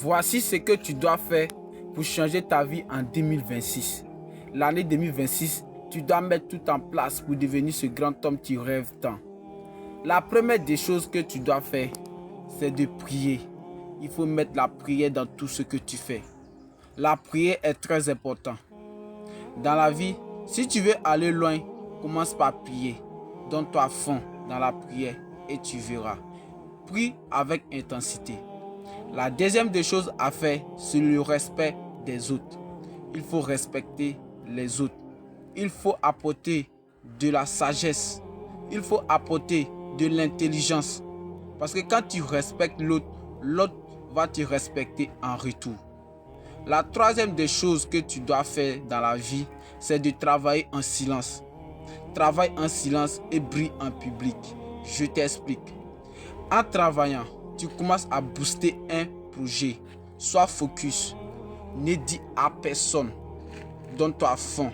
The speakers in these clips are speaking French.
Voici ce que tu dois faire pour changer ta vie en 2026. L'année 2026, tu dois mettre tout en place pour devenir ce grand homme qui rêve tant. La première des choses que tu dois faire, c'est de prier. Il faut mettre la prière dans tout ce que tu fais. La prière est très importante. Dans la vie, si tu veux aller loin, commence par prier. Donne-toi à fond dans la prière et tu verras. Prie avec intensité. La deuxième des choses à faire, c'est le respect des autres. Il faut respecter les autres. Il faut apporter de la sagesse. Il faut apporter de l'intelligence. Parce que quand tu respectes l'autre, l'autre va te respecter en retour. La troisième des choses que tu dois faire dans la vie, c'est de travailler en silence. Travaille en silence et brille en public. Je t'explique. En travaillant, tu commences à booster un projet. Sois focus. Ne dis à personne. Donne-toi à fond.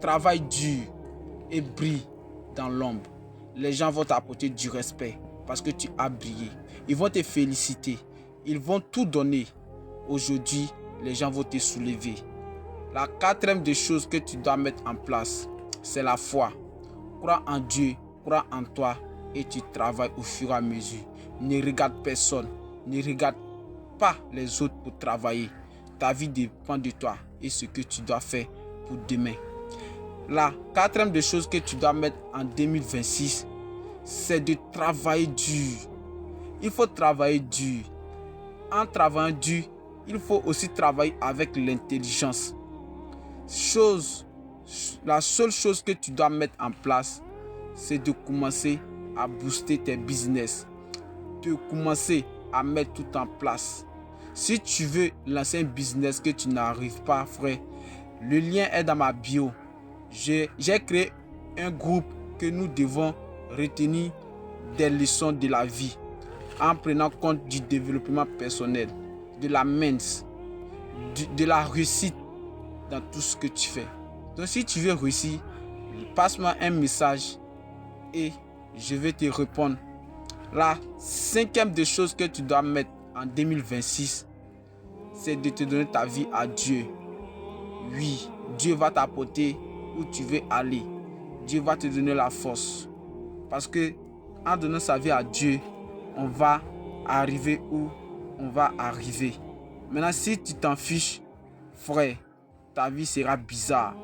Travaille dur et brille dans l'ombre. Les gens vont t'apporter du respect parce que tu as brillé. Ils vont te féliciter. Ils vont tout donner. Aujourd'hui, les gens vont te soulever. La quatrième des choses que tu dois mettre en place, c'est la foi. Crois en Dieu, crois en toi et tu travailles au fur et à mesure. Ne regarde personne. Ne regarde pas les autres pour travailler. Ta vie dépend de toi et ce que tu dois faire pour demain. La quatrième des choses que tu dois mettre en 2026, c'est de travailler dur. Il faut travailler dur. En travaillant dur, il faut aussi travailler avec l'intelligence. La seule chose que tu dois mettre en place, c'est de commencer à booster tes business. De commencer à mettre tout en place. Si tu veux lancer un business que tu n'arrives pas, frère, le lien est dans ma bio. J'ai créé un groupe que nous devons retenir des leçons de la vie en prenant compte du développement personnel, de la mince, de la réussite dans tout ce que tu fais. Donc si tu veux réussir, passe-moi un message et je vais te répondre. La cinquième des choses que tu dois mettre en 2026, c'est de te donner ta vie à Dieu. Oui, Dieu va t'apporter où tu veux aller. Dieu va te donner la force. Parce que en donnant sa vie à Dieu, on va arriver où on va arriver. Maintenant, si tu t'en fiches, frère, ta vie sera bizarre.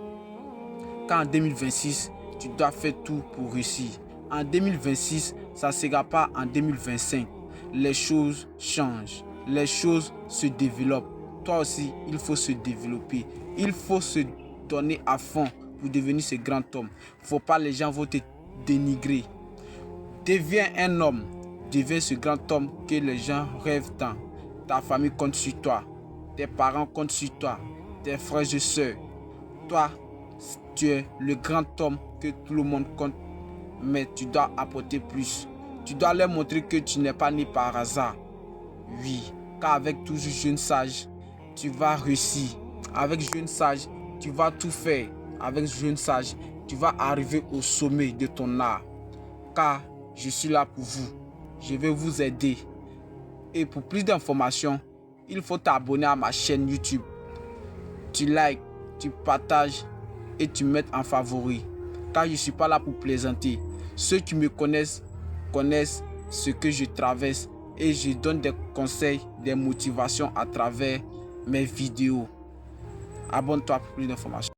Quand en 2026, tu dois faire tout pour réussir. En 2026, ça ne sera pas en 2025. Les choses changent. Les choses se développent. Toi aussi, il faut se développer. Il faut se donner à fond pour devenir ce grand homme. Il ne faut pas les gens vont te dénigrer. Deviens un homme. Deviens ce grand homme que les gens rêvent tant. Ta famille compte sur toi. Tes parents comptent sur toi. Tes frères et sœurs. Toi, tu es le grand homme que tout le monde compte. Mais tu dois apporter plus. Tu dois leur montrer que tu n'es pas né par hasard. Oui, car avec toujours jeune sage, tu vas réussir. Avec jeune sage, tu vas tout faire. Avec jeune sage, tu vas arriver au sommet de ton art. Car je suis là pour vous. Je vais vous aider. Et pour plus d'informations, il faut t'abonner à ma chaîne YouTube. Tu likes, tu partages et tu mets en favori. Car je ne suis pas là pour plaisanter. Ceux qui me connaissent ce que je traverse et je donne des conseils, des motivations à travers mes vidéos. Abonne-toi pour plus d'informations.